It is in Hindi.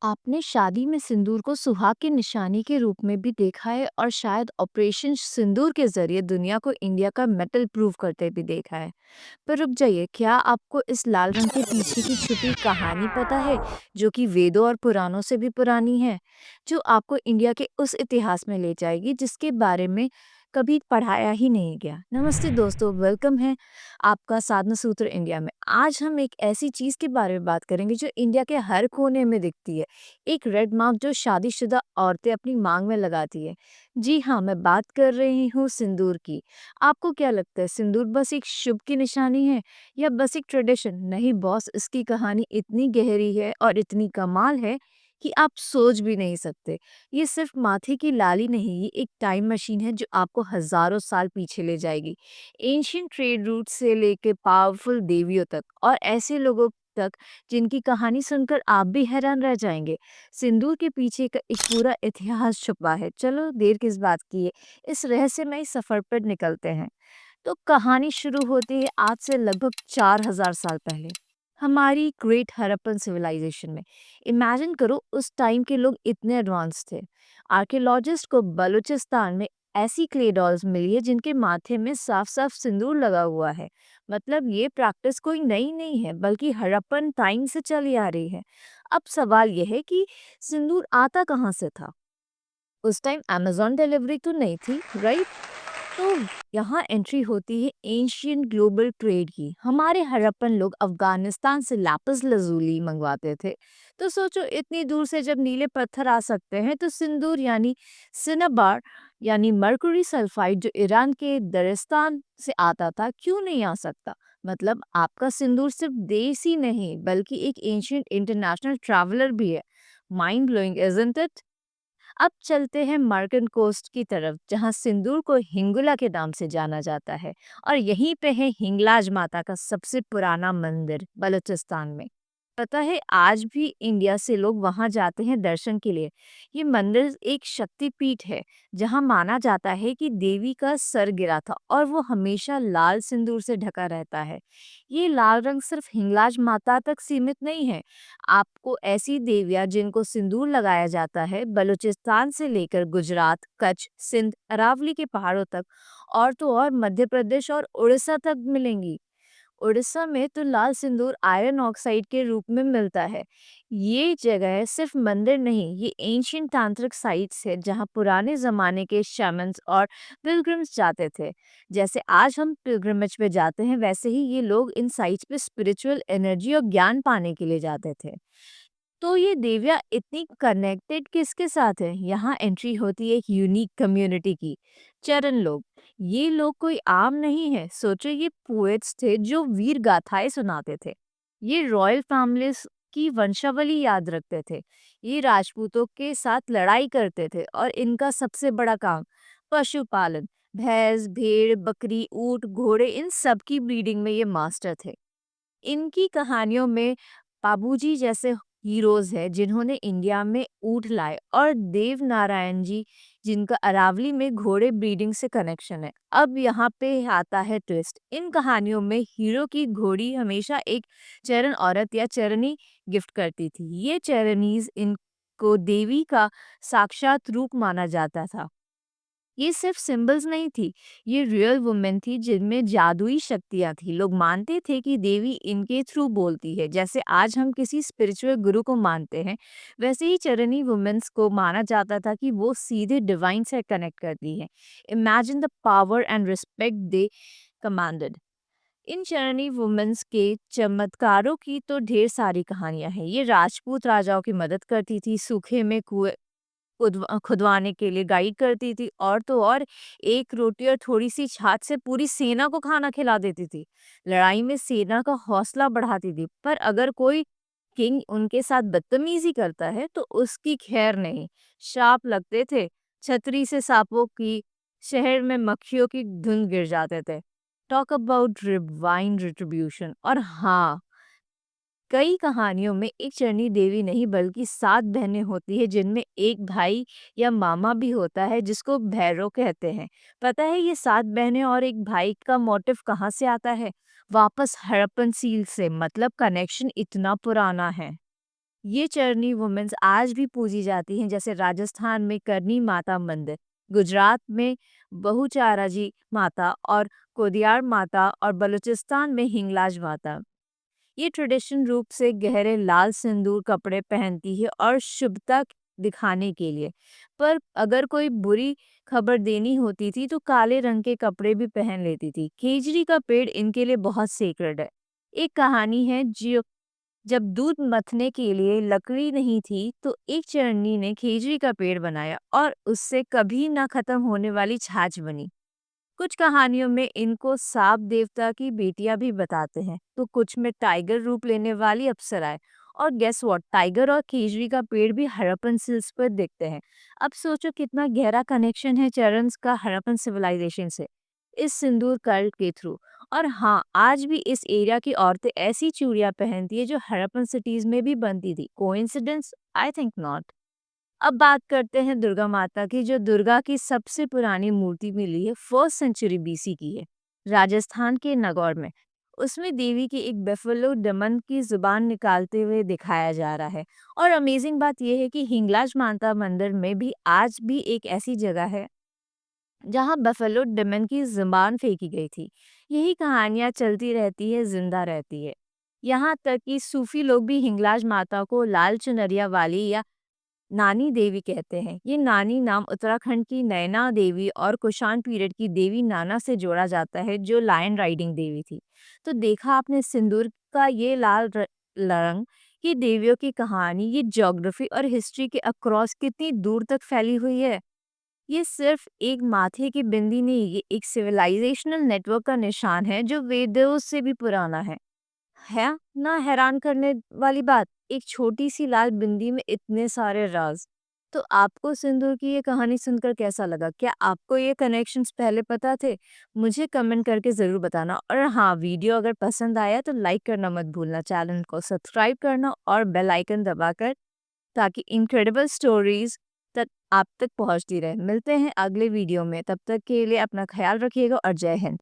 आपने शादी में सिंदूर को सुहाग की निशानी के रूप में भी देखा है और शायद ऑपरेशन सिंदूर के जरिए दुनिया को इंडिया का मेटल प्रूव करते भी देखा है। पर रुक जाइए, क्या आपको इस लाल रंग के पीछे की छुपी कहानी पता है, जो कि वेदों और पुराणों से भी पुरानी है, जो आपको इंडिया के उस इतिहास में ले जाएगी जिसके बारे में कभी पढ़ाया ही नहीं गया। नमस्ते दोस्तों, वेलकम है आपका साधना सूत्र इंडिया में। आज हम एक ऐसी चीज के बारे में बात करेंगे जो इंडिया के हर कोने में दिखती है। एक रेड मार्क जो शादीशुदा औरतें अपनी मांग में लगाती है। जी हाँ, मैं बात कर रही हूँ सिंदूर की। आपको क्या लगता है, सिंदूर बस एक शुभ की निशानी है या बस एक ट्रेडिशन? नहीं बॉस, इसकी कहानी इतनी गहरी है और इतनी कमाल है कि आप सोच भी नहीं सकते। ये सिर्फ माथे की लाली नहीं, ये एक टाइम मशीन है जो आपको हजारों साल पीछे ले जाएगी। एंशियंट ट्रेड रूट से लेके पावरफुल देवियों तक और ऐसे लोगों तक जिनकी कहानी सुनकर आप भी हैरान रह जाएंगे। सिंदूर के पीछे का एक पूरा इतिहास छुपा है। चलो देर किस बात की है, इस रहस्यमय सफर पर निकलते हैं। तो कहानी शुरू होती है आज से लगभग 4000 साल पहले, हमारी ग्रेट हड़प्पन सिविलाइजेशन में। इमेजिन करो, उस टाइम के लोग इतने एडवांस थे। आर्कियोलॉजिस्ट को बलूचिस्तान में ऐसी क्ले डॉल्स मिली है जिनके माथे में साफ साफ सिंदूर लगा हुआ है। मतलब ये प्रैक्टिस कोई नई नहीं है, बल्कि हड़प्पन टाइम से चली आ रही है। अब सवाल यह है कि सिंदूर आता कहाँ से था? उस टाइम अमेज़न डिलीवरी तो नहीं थी, राइट? तो यहाँ एंट्री होती है एंशियंट ग्लोबल ट्रेड की। हमारे हड़प्पन लोग अफगानिस्तान से लापिस lazuli मंगवाते थे। तो सोचो, इतनी दूर से जब नीले पत्थर आ सकते हैं तो सिंदूर यानी सिनबार यानी मरकरी सल्फाइड जो ईरान के दरिस्तान से आता था, क्यों नहीं आ सकता? मतलब आपका सिंदूर सिर्फ देसी नहीं बल्कि एक एंशियंट इंटरनेशनल ट्रैवलर भी है। Mind blowing, isn't it? अब चलते हैं मर्कन कोस्ट की तरफ, जहां सिंदूर को हिंगुला के नाम से जाना जाता है। और यहीं पे है हिंगलाज माता का सबसे पुराना मंदिर बलूचिस्तान में। पता है, आज भी इंडिया से लोग वहां जाते हैं दर्शन के लिए। ये मंदिर एक शक्तिपीठ है जहां माना जाता है कि देवी का सर गिरा था और वो हमेशा लाल सिंदूर से ढका रहता है। ये लाल रंग सिर्फ हिंगलाज माता तक सीमित नहीं है। आपको ऐसी देवियाँ जिनको सिंदूर लगाया जाता है बलूचिस्तान से लेकर गुजरात, कच्छ, सिंध, अरावली के पहाड़ों तक और तो और मध्य प्रदेश और उड़ीसा तक मिलेंगी। उड़ीसा में तो लाल सिंदूर आयरन ऑक्साइड के रूप में मिलता है। ये जगह सिर्फ मंदिर नहीं, ये एंशियंट तांत्रिक साइट्स है जहाँ पुराने जमाने के शैमन्स और पिलग्रिम्स जाते थे। जैसे आज हम पिलग्रिमेज पे जाते हैं, वैसे ही ये लोग इन साइट्स पे स्पिरिचुअल एनर्जी और ज्ञान पाने के लिए जाते थे। तो ये देवियाँ इतनी कनेक्टेड किसके साथ है? यहाँ एंट्री होती है एक यूनिक कम्युनिटी की, चरण लोग। ये लोग कोई आम नहीं है। सोचो, ये पोएट्स थे जो वीर गाथाएं सुनाते थे। ये रॉयल फैमिलीज की वंशावली याद रखते थे। ये राजपूतों के साथ लड़ाई करते थे और इनका सबसे बड़ा काम पशुपालन। भैंस, भेड़, बकरी, ऊंट, घोड़े, इन सब की ब्रीडिंग में ये मास्टर थे। इनकी कहानियों में बाबूजी जैसे हीरोज हैं जिन्होंने इंडिया में ऊँट लाए, और देव नारायण जी जिनका अरावली में घोड़े ब्रीडिंग से कनेक्शन है। अब यहाँ पे आता है ट्विस्ट। इन कहानियों में हीरो की घोड़ी हमेशा एक चरण औरत या चरनी गिफ्ट करती थी। ये चरनीज इनको देवी का साक्षात रूप माना जाता था। ये सिर्फ सिंबल्स नहीं थी, ये रियल वुमेन थी जिनमें जादुई शक्तियां थी। लोग मानते थे कि देवी इनके थ्रू बोलती है। जैसे आज हम किसी स्पिरिचुअल गुरु को मानते हैं, वैसे ही चरनी वुमेन्स को माना जाता था कि वो सीधे डिवाइन से कनेक्ट करती है। Imagine the power and respect they commanded. In चरनी वुमेन्स के चमत्कारों की तो ढेर सारी कहानियां हैं। ये राजपूत राजाओं की मदद करती थी, सूखे में कुएं खुदवाने के लिए गाइड करती थी, और तो और एक रोटी और थोड़ी-सी छाछ से पूरी सेना को खाना खिला देती थी। लड़ाई में सेना का हौसला बढ़ाती थी। पर अगर कोई किंग उनके साथ बदतमीज़ी करता है तो उसकी खैर नहीं, श्राप लगते थे। छतरी से सांपों की, शहर में मक्खियों की धुंध गिर जाते थे। Talk about divine retribution. और हाँ, कई कहानियों में एक चरनी देवी नहीं बल्कि 7 बहनें होती है, जिनमें एक भाई या मामा भी होता है जिसको भैरव कहते हैं। पता है, ये 7 बहनें और एक भाई का मोटिव कहाँ से आता है? वापस हड़प्पन सील से। मतलब कनेक्शन इतना पुराना है। ये चरनी वुमेन्स आज भी पूजी जाती हैं, जैसे राजस्थान में करनी माता मंदिर, गुजरात में बहुचारा जी माता और कोदियार माता, और बलूचिस्तान में हिंगलाज माता। ये ट्रेडिशन रूप से गहरे लाल सिंदूर कपड़े पहनती है और शुभता दिखाने के लिए। पर अगर कोई बुरी खबर देनी होती थी तो काले रंग के कपड़े भी पहन लेती थी। खेजड़ी का पेड़ इनके लिए बहुत सेक्रेड है। एक कहानी है, जो जब दूध मथने के लिए लकड़ी नहीं थी तो एक चरनी ने खेजड़ी का पेड़ बनाया और उससे कभी ना खत्म होने वाली छाछ बनी। कुछ कहानियों में इनको सांप देवता की बेटियां भी बताते हैं, तो कुछ में टाइगर रूप लेने वाली अप्सराएं। और गेस व्हाट, टाइगर और खेजड़ी का पेड़ भी हड़प्पन सिल्स पर दिखते हैं। अब सोचो कितना गहरा कनेक्शन है चरण का हड़प्पन सिविलाइजेशन से, इस सिंदूर कल्ट के थ्रू। और हाँ, आज भी इस एरिया की औरतें ऐसी चूड़ियां पहनती है जो हड़प्पन सिटीज में भी बनती थी। कोइंसिडेंस? I think not. अब बात करते हैं दुर्गा माता की, जो दुर्गा की सबसे पुरानी मूर्ति मिली है, 1st सेंचुरी बीसी की है, राजस्थान के नागौर में। उसमें देवी की एक बेफलो डमन की जुबान निकालते हुए दिखाया जा रहा है। और अमेजिंग बात यह है कि हिंगलाज माता मंदिर में भी आज भी एक ऐसी जगह है जहां बफेलो डमन की जुबान फेंकी गई थी। यही कहानियां चलती रहती है, जिंदा रहती है। यहाँ तक कि सूफी लोग भी हिंगलाज माता को लाल चुनरिया वाली या नानी देवी कहते हैं। ये नानी नाम उत्तराखंड की नैना देवी और कुषाण पीरियड की देवी नाना से जोड़ा जाता है, जो लायन राइडिंग देवी थी। तो देखा आपने सिंदूर का ये रंग, ये देवियों की कहानी, ये ज्योग्राफी और हिस्ट्री के अक्रॉस कितनी दूर तक फैली हुई है। ये सिर्फ एक माथे की बिंदी नहीं, ये एक सिविलाइजेशनल नेटवर्क का निशान है जो वेदों से भी पुराना है ना। हैरान करने वाली बात, एक छोटी सी लाल बिंदी में इतने सारे राज। तो आपको सिंदूर की ये कहानी सुनकर कैसा लगा? क्या आपको ये कनेक्शंस पहले पता थे? मुझे कमेंट करके जरूर बताना। और हाँ, वीडियो अगर पसंद आया तो लाइक करना मत भूलना, चैनल को सब्सक्राइब करना और बेल आइकन दबाकर, ताकि इनक्रेडिबल स्टोरीज तक आप तक पहुंचती रहे। मिलते हैं अगले वीडियो में, तब तक के लिए अपना ख्याल रखिएगा और जय हिंद।